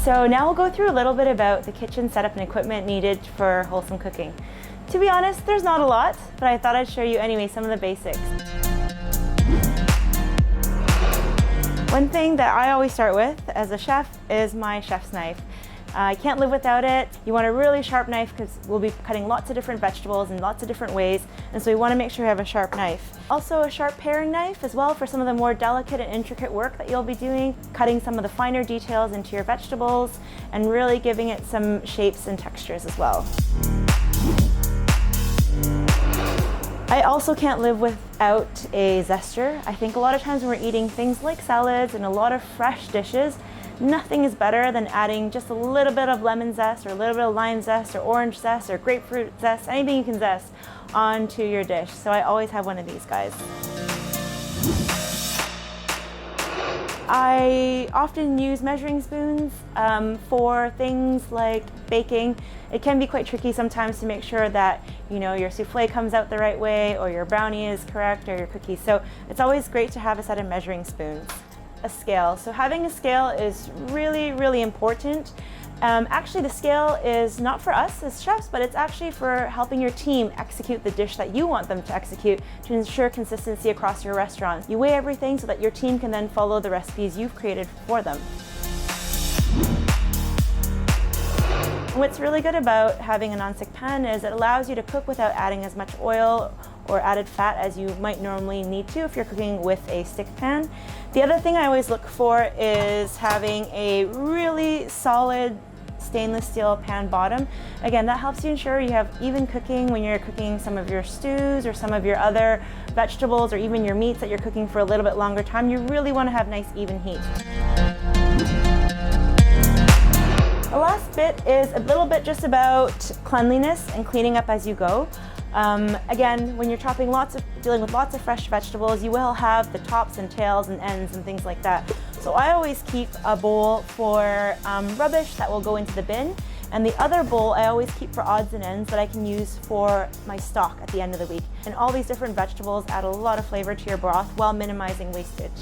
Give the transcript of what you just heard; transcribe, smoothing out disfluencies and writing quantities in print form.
So now we'll go through a little bit about the kitchen setup and equipment needed for wholesome cooking. To be honest, there's not a lot, but I thought I'd show you anyway some of the basics. One thing that I always start with as a chef is my chef's knife. I can't live without it. You want a really sharp knife because we'll be cutting lots of different vegetables in lots of different ways, and so we want to make sure you have a sharp knife. Also a sharp paring knife as well for some of the more delicate and intricate work that you'll be doing, cutting some of the finer details into your vegetables and really giving it some shapes and textures as well. I also can't live without a zester. I think a lot of times when we're eating things like salads and a lot of fresh dishes, nothing is better than adding just a little bit of lemon zest or a little bit of lime zest or orange zest or grapefruit zest, anything you can zest onto your dish. So I always have one of these guys. I often use measuring spoons for things like baking. It can be quite tricky sometimes to make sure that your souffle comes out the right way or your brownie is correct or your cookies. So it's always great to have a set of measuring spoons. A scale. So having a scale is really, really important. Actually, the scale is not for us as chefs, but it's actually for helping your team execute the dish that you want them to execute to ensure consistency across your restaurant. You weigh everything so that your team can then follow the recipes you've created for them. What's really good about having a non-stick pan is it allows you to cook without adding as much oil or added fat as you might normally need to if you're cooking with a stick pan. The other thing I always look for is having a really solid stainless steel pan bottom. Again, that helps you ensure you have even cooking when you're cooking some of your stews or some of your other vegetables or even your meats that you're cooking for a little bit longer time. You really want to have nice even heat. The last bit is a little bit just about cleanliness and cleaning up as you go. Again, when you're dealing with lots of fresh vegetables, you will have the tops and tails and ends and things like that. So I always keep a bowl for rubbish that will go into the bin, and the other bowl I always keep for odds and ends that I can use for my stock at the end of the week. And all these different vegetables add a lot of flavor to your broth while minimizing wastage.